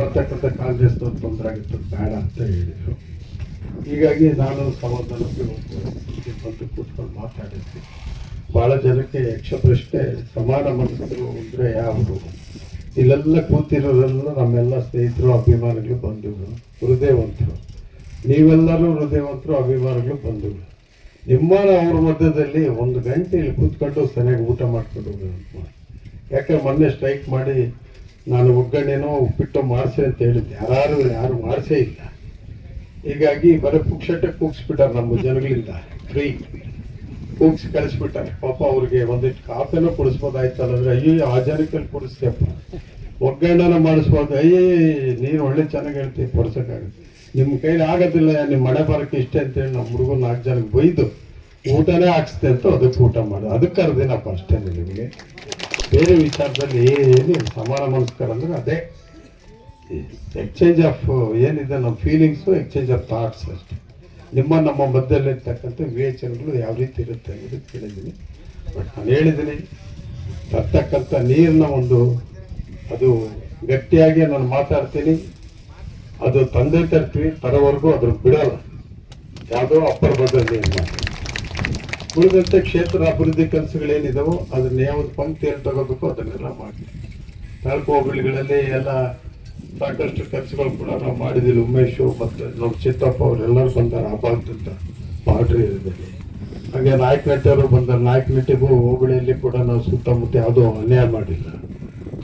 ಬರ್ತಕ್ಕಂಥ ಕಾಂಗ್ರೆಸ್ನವ್ರು ತೊಂದರೆ ಆಗಿತ್ತು, ಬೇಡ ಅಂತ ಹೇಳಿದರು. ಹೀಗಾಗಿ ನಾನು ಸಮಾಧಾನಕ್ಕೆ ಬಂದು ಕೂತ್ಕೊಂಡು ಮಾತಾಡಿದ್ವಿ. ಭಾಳ ಜನಕ್ಕೆ ಯಕ್ಷ ಪ್ರಶ್ನೆ, ಸಮಾನ ಮನಸ್ಸರು ಅಂದರೆ ಯಾವುದು? ಇಲ್ಲೆಲ್ಲ ಕೂತಿರೋರೆಲ್ಲ ನಮ್ಮೆಲ್ಲ ಸ್ನೇಹಿತರು, ಅಭಿಮಾನಿಗಳು, ಬಂಧುಗಳು, ಹೃದಯವಂತರು. ನೀವೆಲ್ಲರೂ ಹೃದಯವಂತರು, ಅಭಿಮಾನಿಗಳು, ಬಂಧುಗಳು. ನಿಮ್ಮ ಅವ್ರ ಮಧ್ಯದಲ್ಲಿ 1 ಗಂಟೆ ಇಲ್ಲಿ ಕೂತ್ಕೊಂಡು ಸರಿಯಾಗಿ ಊಟ ಮಾಡ್ಕೊಂಡು ಹೋಗೋದು. ಯಾಕಂದ್ರೆ ಮೊನ್ನೆ ಸ್ಟ್ರೈಕ್ ಮಾಡಿ ನಾನು ಒಗ್ಗರಣೆನೋ ಉಪ್ಪಿಟ್ಟು ಮಾಡಿಸಿ ಅಂತ ಹೇಳಿದ್ದೆ, ಯಾರು ಮಾಡಿಸೇ ಇಲ್ಲ. ಹೀಗಾಗಿ ಬರೀ ಪುಕ್ಷಟ್ಟೆ ಕೂಗಿಸ್ಬಿಟ್ಟಾರೆ ನಮ್ಮ ಜನಗಳಿಂದ, ಫ್ರೀ ಕೂಗಿಸಿ ಕಳಿಸ್ಬಿಟ್ಟಾರೆ. ಪಾಪ ಅವ್ರಿಗೆ ಒಂದಿಷ್ಟು ಕಾಫಿನೂ ಕುಡಿಸ್ಬೋದಾಯ್ತಲ್ಲ ಅಂದರೆ, ಅಯ್ಯೋ ಆ ಜನಕ್ಕೆ ಕುಡಿಸ್ತೇಪ್ಪ, ಒಗ್ಗರಣೆನ ಮಾಡಿಸ್ಬೋದು, ನೀನು ಒಳ್ಳೆ ಚೆನ್ನಾಗಿ ಹೇಳ್ತೀವಿ, ಕೊಡ್ಸೋಕ್ಕಾಗುತ್ತೆ, ನಿಮ್ಮ ಕೈಲಿ ಆಗೋದಿಲ್ಲ, ನಿಮ್ಮ ಮನೆ ಬರೋಕ್ಕೆ ಇಷ್ಟೇ ಅಂತೇಳಿ ನಮ್ಮ ಹುಡುಗರು 4 ಜನಕ್ಕೆ ಬೈದು ಊಟನೇ ಹಾಕ್ಸ್ತೆ ಅಂತ ಅದಕ್ಕೆ ಊಟ ಮಾಡೋದು. ಅದಕ್ಕೆ ಕರೆದಿನಪ್ಪ ಅಷ್ಟೇ. ನಿಮಗೆ ಬೇರೆ ವಿಚಾರದಲ್ಲಿ ಏನು ಸಮಾನ ಮನಸ್ಕರ ಅಂದರೆ ಅದೇ ಎಕ್ಸ್ಚೇಂಜ್ ಆಫ್ ಏನಿದೆ ನಮ್ಮ ಫೀಲಿಂಗ್ಸು, ಎಕ್ಸ್ಚೇಂಜ್ ಆಫ್ ಥಾಟ್ಸ್ ಅಷ್ಟೇ. ನಮ್ಮ ಮಧ್ಯದಲ್ಲಿರ್ತಕ್ಕಂಥ ವಿವೇಚನೆಗಳು ಯಾವ ರೀತಿ ಇರುತ್ತೆ ಅನ್ನೋದು ಕೇಳಿದ್ದೀನಿ. ಬಟ್ ನಾನು ಹೇಳಿದ್ದೀನಿ, ತರ್ತಕ್ಕಂಥ ನೀರನ್ನ ಅದು ಗಟ್ಟಿಯಾಗಿ ನಾನು ಮಾತಾಡ್ತೀನಿ, ಅದು ತಂದೆ ತರ್ತೀವಿ, ತರೋವರೆಗೂ ಅದ್ರ ಬಿಡೋಲ್ಲ, ಯಾವುದೋ ಅಪ್ಪರ ಬದ್ಧತೆ ಇಲ್ಲ. ಉಳಿದಂತೆ ಕ್ಷೇತ್ರ ಅಭಿವೃದ್ಧಿ ಕೆಲಸಗಳೇನಿದಾವೋ ಅದನ್ನ ಯಾವ್ದು ಪಂಕ್ತಿಯಲ್ಲಿ ತಗೋಬೇಕು ಅದನ್ನೆಲ್ಲ ಮಾಡಿ. ತಾಲೂಕು ಹೋಬಳಿಗಳಲ್ಲಿ ಎಲ್ಲ ಸಾಕಷ್ಟು ಕೆಲಸಗಳು ಕೂಡ ನಾವು ಮಾಡಿದ್ದೀವಿ. ಉಮೇಶು ಮತ್ತು ನಮ್ಮ ಚಿತ್ತಪ್ಪ ಅವರೆಲ್ಲರೂ ಬಂದಾರೆ ಆ ಭಾಗದಿಂದ, ಬಾರ್ಡ್ರ್ ಏರಿಯಾದಲ್ಲಿ. ಹಾಗೆ ನಾಯಕನಟ್ಟಿಯವರು ಬಂದಾರೆ. ನಾಯಕನಟ್ಟಿಗೂ ಹೋಬಳಿಯಲ್ಲಿ ಕೂಡ ನಾವು ಸುತ್ತಮುತ್ತ ಯಾವುದೋ ಅನ್ಯಾಯ ಮಾಡಿಲ್ಲ,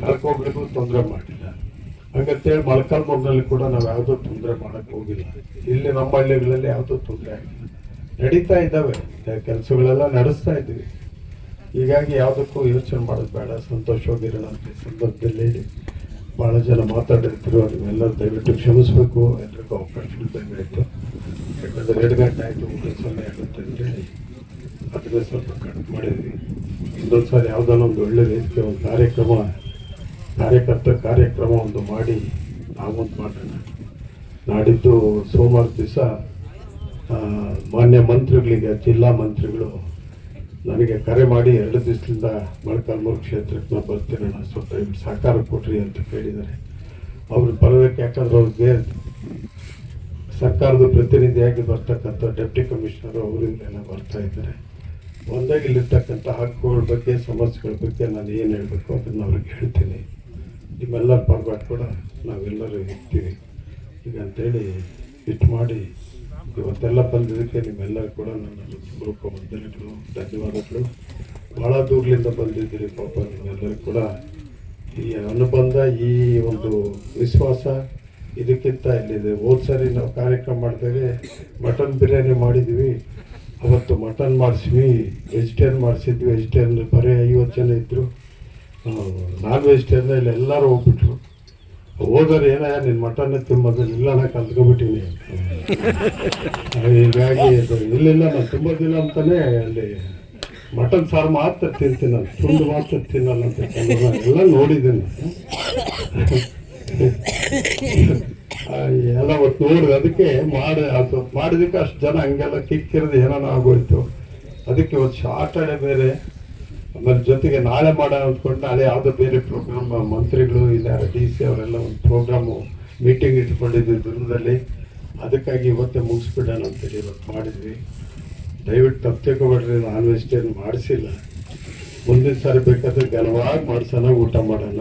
ತಾಲೂಕು ಹೋಬಳಿಗೂ ತೊಂದರೆ ಮಾಡಿಲ್ಲ. ಹಾಗಂತೇಳಿ ಮೊಳಕಾಲ್ಮೂರಿನಲ್ಲಿ ಕೂಡ ನಾವು ಯಾವುದೋ ತೊಂದರೆ ಮಾಡೋಕ್ಕೆ ಹೋಗಿಲ್ಲ. ಇಲ್ಲಿ ನಮ್ಮ ಹಳ್ಳಿಗಳಲ್ಲಿ ಯಾವುದೋ ತೊಂದರೆ ಆಗಿಲ್ಲ, ನಡೀತಾ ಇದ್ದಾವೆ ಕೆಲಸಗಳೆಲ್ಲ, ನಡೆಸ್ತಾ ಇದ್ದೀವಿ. ಹೀಗಾಗಿ ಯಾವುದಕ್ಕೂ ಯೋಚನೆ ಮಾಡೋದು ಬೇಡ, ಸಂತೋಷವಾಗಿರೋಣ ಅಂತ ಈ ಸಂದರ್ಭದಲ್ಲಿ ಹೇಳಿ. ಭಾಳ ಜನ ಮಾತಾಡಿರ್ತೀರೋ ನೀವೆಲ್ಲರೂ ದಯವಿಟ್ಟು ಕ್ಷಮಿಸಬೇಕು, ಎಲ್ರಿಗೂ ಅವಕಾಶ ಬೇಕಾಯಿತು. ಯಾಕಂದರೆ 2 ಗಂಟೆ ಆಯಿತು, ಊಟ ಸಮಯ ಆಗುತ್ತೆ ಅಂತೇಳಿ ಅದನ್ನೇ ಸ್ವಲ್ಪ ಕಟ್ ಮಾಡಿದ್ವಿ. ಇನ್ನೊಂದು ಸಾರಿ ಯಾವುದಾನ ಒಂದು ಒಳ್ಳೆ ರೀತಿಯ ಒಂದು ಕಾರ್ಯಕ್ರಮ ಒಂದು ಮಾಡಿ ನಾವೊಂದು ಮಾಡೋಣ. ನಾಡಿದ್ದು ಸೋಮವಾರ ದಿವಸ ಮಾನ್ಯ ಮಂತ್ರಿಗಳಿಗೆ, ಜಿಲ್ಲಾ ಮಂತ್ರಿಗಳು ನನಗೆ ಕರೆ ಮಾಡಿ 2 ದಿವಸದಿಂದ ಮೊಳಕಾಲ್ಮೂರು ಕ್ಷೇತ್ರಕ್ಕೆ ನಾನು ಬರ್ತೀನಣ್ಣ, ಸ್ವಲ್ಪ ಸಹಕಾರ ಕೊಡ್ರಿ ಅಂತ ಕೇಳಿದ್ದಾರೆ. ಅವ್ರು ಬರೋದಕ್ಕೆ, ಯಾಕಂದ್ರೆ ಅವ್ರಿಗೆ ಸರ್ಕಾರದ ಪ್ರತಿನಿಧಿಯಾಗಿ ಬರ್ತಕ್ಕಂಥ ಡೆಪ್ಟಿ ಕಮಿಷನರು ಅವರಿಂದೆಲ್ಲ ಬರ್ತಾ ಇದ್ದಾರೆ. ಒಂದಾಗಿ ಇಲ್ಲಿರ್ತಕ್ಕಂಥ ಹಕ್ಕುಗಳ ಬಗ್ಗೆ, ಸಮಸ್ಯೆಗಳ ಬಗ್ಗೆ ನಾನು ಏನು ಹೇಳಬೇಕು ಅದನ್ನು ಅವ್ರಿಗೆ ಹೇಳ್ತೀನಿ. ನಿಮ್ಮೆಲ್ಲರ ಪರವಾಗಿ ಕೂಡ ನಾವೆಲ್ಲರೂ ಇರ್ತೀವಿ ಈಗ ಅಂತೇಳಿ ಇಟ್ಟು ಮಾಡಿ ಇವತ್ತೆಲ್ಲ ಬಂದಿದ್ದಕ್ಕೆ ನಿಮ್ಮೆಲ್ಲರೂ ಕೂಡ ನನ್ನ ಹೃತ್ಪೂರ್ವಕ ವಂದನೆಗಳು, ಧನ್ಯವಾದಗಳು. ಭಾಳ ದೂರದಿಂದ ಬಂದಿದ್ದೀರಿ ಪಾಪ, ನಿಮ್ಮೆಲ್ಲರೂ ಕೂಡ ಈ ಅನುಬಂಧ, ಈ ಒಂದು ವಿಶ್ವಾಸ ಇದಕ್ಕಿಂತ ಇಲ್ಲಿದೆ. ಹೋದ ಸಾರಿ ನಾವು ಕಾರ್ಯಕ್ರಮ ಮಾಡಿದಾಗ ಮಟನ್ ಬಿರಿಯಾನಿ ಮಾಡಿದ್ವಿ, ಅವತ್ತು ಮಟನ್ ಮಾಡಿಸ್ವಿ, ವೆಜಿಟೇರಿಯನ್ ಮಾಡಿಸಿದ್ವಿ. ವೆಜಿಟೇರಿಯನ್ ಬರೀ 50 ಜನ ಇದ್ದರು, ನಾನ್ ವೆಜಿಟೇರಿಯನ್ ಇಲ್ಲಿ ಎಲ್ಲರೂ ಹೋಗ್ಬಿಟ್ರು. ಹೋದರೆ ಏನ ನಿನ್ನ ಮಟನ್ನೇ ತಿಂಬೋದಿಲ್ಲ, ಇಲ್ಲ ನಾ ಕಲ್ತ್ಕೊಬಿಟ್ಟಿನಿ ಅಂತ. ಹೀಗಾಗಿ ಇಲ್ಲಿಲ್ಲ, ನಾನು ತುಂಬೋದಿಲ್ಲ ಅಂತಲೇ ಅಲ್ಲಿ ಮಟನ್ ಸಾರು ಮಾತ್ರ ತಿಂತೀನಿ, ನಾನು ತುಂಡು ಮಾತ್ರ ತಿನ್ನಲ್ಲ ಅಂತ ಎಲ್ಲ ನೋಡಿದ್ದೀನಿ. ಎಲ್ಲ ಅವತ್ತು ನೋಡಿದೆ, ಅದಕ್ಕೆ ಅದು ಮಾಡಿದಕ್ಕೆ ಅಷ್ಟು ಜನ ಹಂಗೆಲ್ಲ ಕಿಕ್ಕಿರೋದು ಏನೋ ಆಗೋಯ್ತು. ಅದಕ್ಕೆ ಇವತ್ತು ಶಾರ್ಟಡೆ ಬೇರೆ, ಆಮೇಲೆ ಜೊತೆಗೆ ನಾಳೆ ಮಾಡೋಣ ಅಂದ್ಕೊಂಡು ನಾಳೆ ಯಾವುದೋ ಬೇರೆ ಪ್ರೋಗ್ರಾಮ್, ಮಂತ್ರಿಗಳು ಇಲ್ಲ DC ಅವರೆಲ್ಲ ಒಂದು ಪ್ರೋಗ್ರಾಮು ಮೀಟಿಂಗ್ ಇಟ್ಕೊಂಡಿದ್ವಿ ದುರ್ಗದಲ್ಲಿ. ಅದಕ್ಕಾಗಿ ಇವತ್ತೇ ಮುಗಿಸ್ಬಿಡೋಣ ಅಂತೇಳಿ ಇವತ್ತು ಮಾಡಿದ್ವಿ. ದಯವಿಟ್ಟು ತಪ್ಪು ತಿಳ್ಕೊಬೇಡ್ರಿ, ನಾನ್ ವೆಜಿಟೇರಿಯನ್ ಮಾಡಿಸಿಲ್ಲ. ಮುಂದಿನ ಸಾರಿ ಬೇಕಾದ್ರೆ ಘನವಾಗಿ ಮಾಡ್ಸೋಣ, ಊಟ ಮಾಡೋಣ.